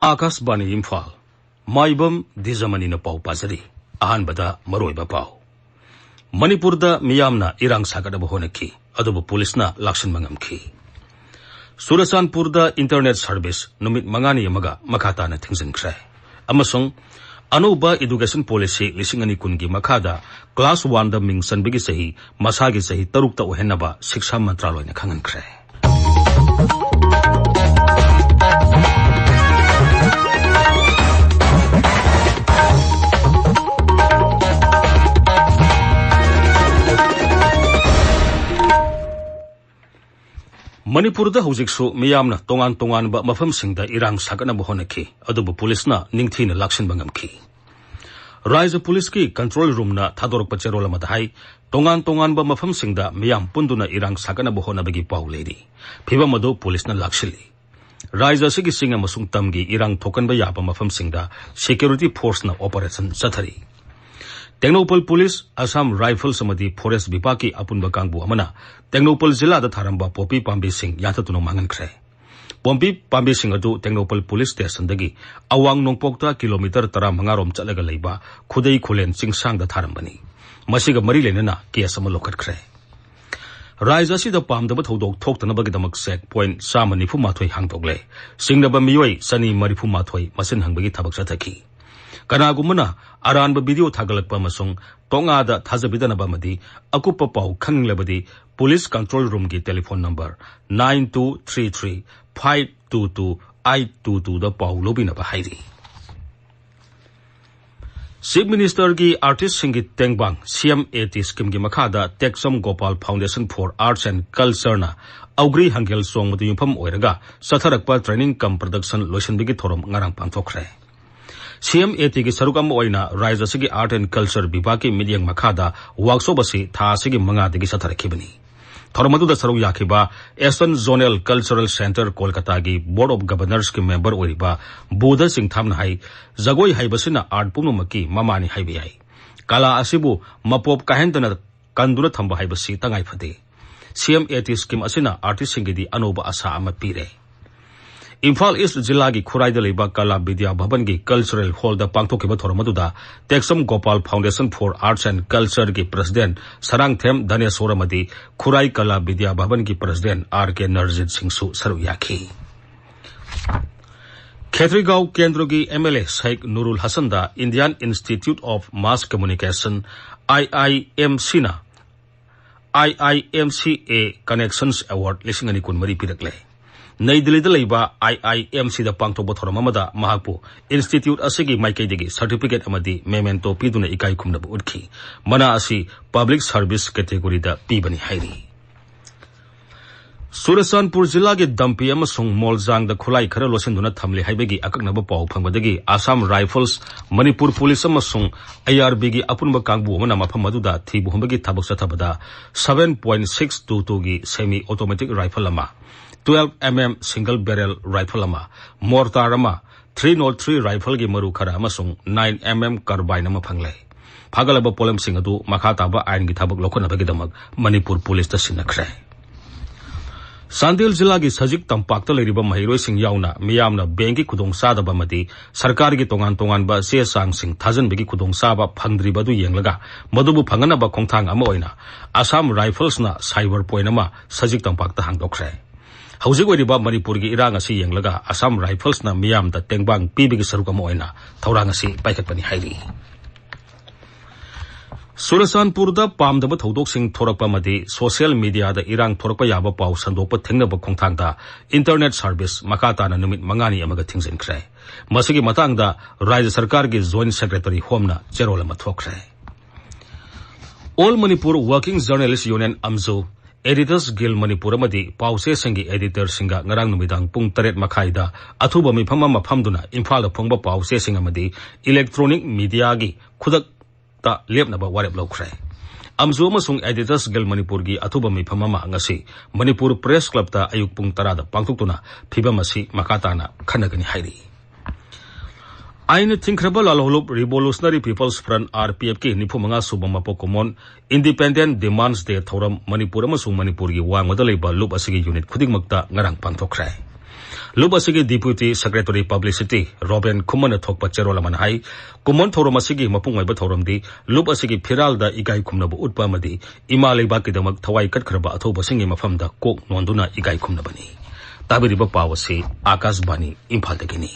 Akashbani Imphal, Maibam Dizamani na Pau Pazari, Ahanbada Maruiba Pau. Manipurda Miyamna Irang Sakadaba Honaki, Adobo Police na Lakshan Mangamki. Surasanpurda Internet Service, Numit Mangani Yamaga, Makha na Thingkhre. Amasong, Anuba Education Policy, Lisingani Kungi Makada, Class 1 da Mingsan Bigi Sahi, Masagi Sahi, Tarukta Uhenaba, 6 Mantralo na Thingkhre. Manipurda Hojiksu Miyamna Tongan ba Mafam Singda Irang Sakana Bohonaki, Adobo Police na Ningthina Lakshan Bangamki. Rise Police ki Control Room na Thadorok Pacherola Madhai, Tongan ba Mafam Singda Miyam Punduna Irang Sakana Bohona Bagi Pau Lady. Piva Mado Police na Lakshili. Rise Sigi Singa Masung Tamgi Irang Tokan Bayapa Mafam Singda, Security Force na Operation Satari. Tengnoupal Police, Assam Rifles Samadi Forest Bipaki Apunba Kangbu Amana, Tengnoupal Zilla the Tharamba Popi Pambi Singh Yatatuno Mangankre. Pompi Pambi Singh Adu Tengnoupal Police Station Dagi, Awang Nongpokta Kilometer Tara Mangarom Chalaga Laiba, Kudai Kulen Sing Sang the Tharambani. Masiga Marilena, Kiasamalokat Kre. Rise Asi the Pam the Batodok talked an Abagadamak Sek Point Samani Fumatoi Hangtogle, Sing the Bamioi, Sani Marifumatoi, Masin Hangbagi Tabaksataki. Kanagumana, Aranba video Tagalak Pamasong, Tonga da Tazabidana Bamadi, Akupa Pau Kang Labadi, Police Control Room ki telephone number 9233 522 822 the Pau Lobina Bahidi. Chief Minister ki Artist Singit Tengbang, CM80 Scheme ki Makada, Texam Gopal Foundation for Arts and Culture na, Augri Hangel Song Madu Yumpam Oiraga, Satarakpa Training Cum Production Lotion Bigi Thorum Ngarang Pantokre. CM80 ki sarukam oina Rise Asigi Art and Culture Bibaki Midyang Makada workshop asi tha asigi manga digi satharakibani. Thormadu da saru yakiba Eastern Zonal Cultural Center Kolkata gi Board of Governors ki member oiriba Buddha Singh Thamna hai Jagoi haibasina art pumaki mamani haibi hai. Kala asibu mapop kahentana kandura thamba haibasi tangai phade. CM80 scheme asina artist singidi anoba asa amat pire. Imphal East Jilla ki Khuraida Leiba Kala Vidya Bhavan ki Cultural Hall da Pangthokiba Thoramaduda Texam Gopal Foundation for Arts and Culture ki President Sarang Them Dhaneswara Madi Khurai Kala Vidya Bhavan ki President R.K. Narjit Singh Su Saruyaki. Khetrigao Kendro ki MLA Sheikh Nurul Hasan da Indian Institute of Mass Communication IIMC na IIMCA Connections Award Lisingani Kun Mari Pirakle. Nai Delhi da Leiba IIMC da Pangtokba Thoramamada Mahapu Institute Asigi Maikaidigi Certificate Amadi Memento Piduna Ikai Kumna Udki Mana Asi Public Service Category da Pibani Hairi. Surasanpur Jilla ki Dampi Amasung Moljang da Khulai Khara Losenduna Thamli Haibegi Akaknaba Pau Phangwadagi Assam Rifles Manipur Police Amasung IRB gi Apunba Kangbu Mana Maphamadu da Thibu Humbagi Thabak Sathabada 7.622 gi semi automatic rifle ama 12mm single barrel rifle ama, mortar ama, 303 rifle ki maru khara amasung 9mm carbine ama phanglai. Phagalaba polam singadu makha taba ain ki thabak lokhona bagidamak Manipur Police ta sinakre. Sandil Jilla ki Sajik Tampakta leiriba mahiroi sing yauna miyamna bengi khudong sadaba madi sarkar ki tongan ba se sang sing thajan begi khudong saba phangdri badu yenglaga madubu phangana ba khongthang ama oina Assam Rifles na cyber point ama Sajik Tampakta hangdokre. Hauzik oiriba Manipur ki irang asi yenglaga Assam Rifles na miyam da tengbang pibigi sarukam oina thaurang asi paikatpani hairi. Surasanpur da pamdaba thodok sing thorakpa madi social media da irang thorakpa yaba pau sandokpa thengnaba khongthang da internet service makata na numit mangani amaga thingkhre. Masigi matang da Rajya Sarkar ki Joint Secretary Home na cherola mathokre. All Manipur Working Journalists Union Amzo Editors Guild Manipur amadi Paosing gi editor singa ngarang numidang pung 8 makhaida athuba mifam ama phamduna Imphal da phongba Paosing amadi electronic media gi khudak ta lepnaba warep lokre. Amzu amasung Editors Guild Manipur gi athuba mifam ama ngasi Manipur Press Club ta ayuk pung 10 da pangtuktuna phibam asi makata na khanagani hairi. Ain Thingkhre Lalholop Revolutionary People's Front RPF ki nifumanga subama pokomon Independent Demands Day thoram Manipur amasung Manipur gi wangwada leiba loop asigi unit khudingmakta ngarang pangthokre. Lup asigi Deputy Secretary Publicity Robin Kuman thokpa cherol aman hai Kuman thorom asigi mapung oiba thoromdi lup asigi phiralda igai khumnabu utpa amadi ima leiba kidamak thawai katkhirba athoba singi mafamda kok nonduna igai khumnabani tabiriba pawasi Akashbani Imphal dagini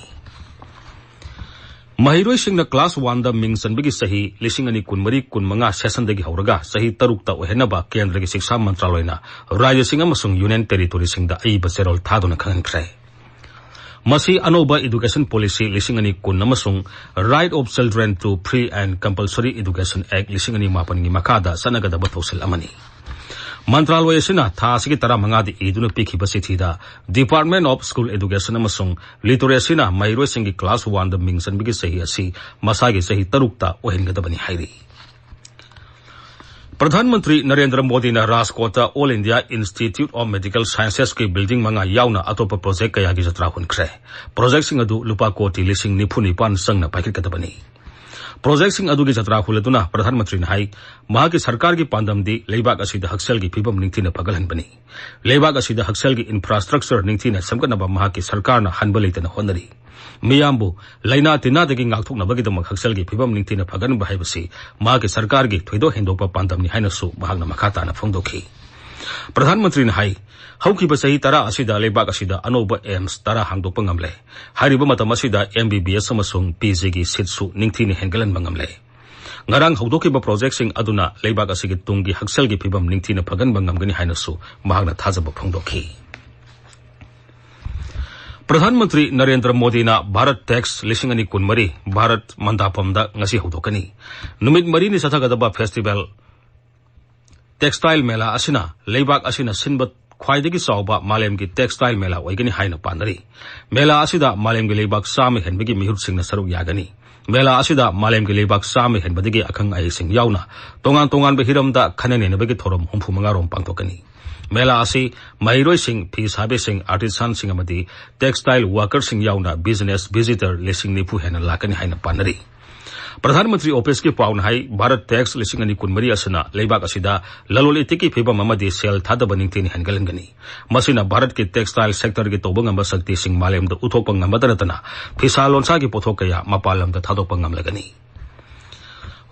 Mahiroi singna class 1 da ming sanbigi sahi lising ani kunmari kunmanga session dagi hauraga sahi tarukta ohenaba kendra gi shiksha mantraloina rajya singa masung union territory singda ai baserol thaduna Thingkhre Masi Anoba Education Policy lising ani kun namasung Right of Children to Free and Compulsory Education Act lising ani mapan gi makada sanagada bathosil amani Mantraloy sina tha sigi tara mangadi iduna pikhi basithida Department of School Education amasung literacy na Mahiroi singi class 1 da ming sanbigi sahi asi masagi sahi tarukta ohengadabani hairi Pradhanmantri Narendra Modi na Raskota All India Institute of Medical Sciences ki building manga yauna atopa project kaya gi jatra Thingkhre project sing adu lupa koti lising nipunipan sangna paikit katabani project sing adu gi jatra khuletuna Pradhanmantri na hai mahaki sarkar gi pandamdi leibak asida haksel gi phibam ningthina pagalhan bani leibak asida haksel gi infrastructure ningthina samkanaba mahaki sarkar na hanbaleitana honari Miyambu laina tina dagi ngakthokna bagidam haksel gi phibam ningthina phagan bahaibasi mahaki sarkar gi thoido hendopa pandamni hainasu mahakna makhata na phongdokhi Pradhanmantri na hai haukiba sahi tara asida leibak asida anoba aims tara hangdokpa ngamle hariba matam asida MBBS amasung PG gi sitsu ningthini hengalan mangamle ngarang haudokiba project sing aduna leibak asigi tungi haksel gi phibam ningthina phagan bangamgani hainasu mahakna thajaba phongdokhi Pradhanmantri Narendra Modi na Bharat Tax lising ani kunmari Bharat Mandapamda ngasi hudokani Numit mari ni sathagadaba festival Textile Mela asina leibak asina sinbat khwaidagi sawba malemgi textile mela oigani haina panari mela asida malemgi leibak sami henbigi mihur singna saruk yagani mela asida malemgi leibak sami henbadigi akhang ai sing yauna tongan be hiramda khanane ne bagi thorom humpu mangarom pangtokani Mela asi Mahiroi sing Peace Habe sing artisan sing amadi textile worker sing yauna business visitor lising nipu hena lakani haina panari Pradhanmantri office ki paun hai Bharat Tax lising ani kunmari asana leibak asida laloli tiki phibam amadi sel thada baningtini hangalangani masina Bharat ki textile sector ki tobang amba sakti sing malem da uthokpang amadanatana phisa lonsa ki pothok kaya mapalam da thadopang amlagani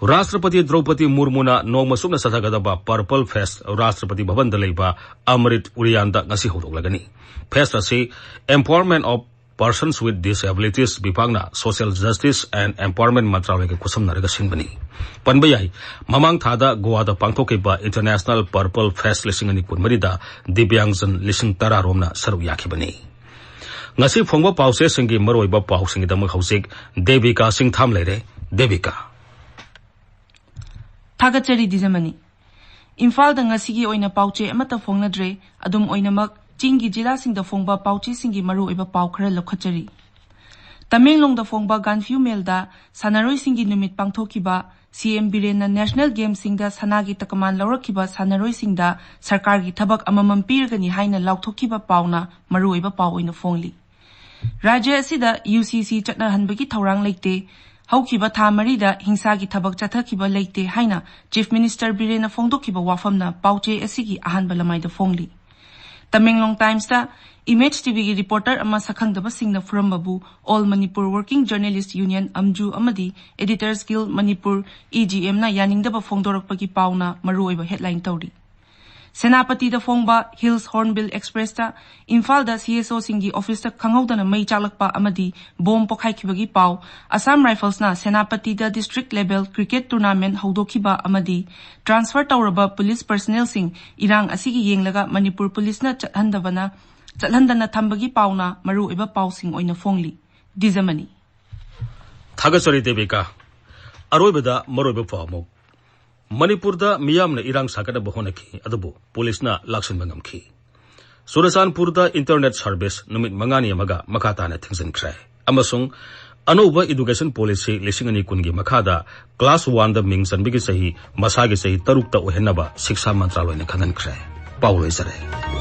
Rashtrapati Draupadi Murmu na nongmasukna sathagadaba Purple Fest Rashtrapati Bhavan da leiba Amrit Uriyanda ngasi hodoklagani Fest asi Empowerment of Persons with Disabilities Bipangna Social Justice and Empowerment Mantralay ke kusam naraga sinbani panbayai mamang thada Goa da pangthokiba International Purple Fest lising ani kunmarida Divyangjan lising tara romna saru yakhibani ngasi phongba pause singi maroiba pausing damak hausik Devika Singh tham leire Devika Thagachari Dijamani Imphal da ngasigi oina pauche amata fongnadre adum oinamak Chingi jila sing da fongba pauchi singi maru oiba pau khara lokhachari Tamenglong da fongba ganfyu melda sanaroi singi numit pangthokiba CM Birena National Games singda sanagi takaman laurakiba sanaroi singda sarkar gi thabak amamam pirgani haina laukthokiba pauna maru oiba pau oina fongli Rajya asida UCC chatna hanbagi thaurang leite Haukiba tha marida hingsa gi thabak chathakiba leite haina Chief Minister Birena fongdokiba wafamna pauche asigi ahanba lamai da fongli Tamenglong Times da Image TV gi reporter ama sakhangdaba singna furambabu All Manipur Working Journalist Union Amju amadi Editors Guild Manipur EGM na yaningdaba fongdorakpagi pauna maru oiba headline tawri Senapati da fongba Hills Hornbill Express da Imphal da CSO singi office da khanghaudana mai chalakpa amadi bom pokhaikibagi pau Assam Rifles na Senapati da district level cricket tournament haudokiba amadi transfer tawraba police personnel sing irang asigi yenglaga Manipur police na chathandana thambagi pauna maru eba pausing oina fongli Dijamani Thagachari Devika Aroibada maroiba pawmo Manipur da miyamna irang sakada bahonaki adubu police na laksan bangamki Surasanpur da internet service numit mangani amaga makata na Thingkhre amasung Anoba education policy lising ani kungi makhada class 1 da ming sanbigi sahi masagi sahi tarukta ohenaba shiksha mantraloy na Thingkhre Pauloi sare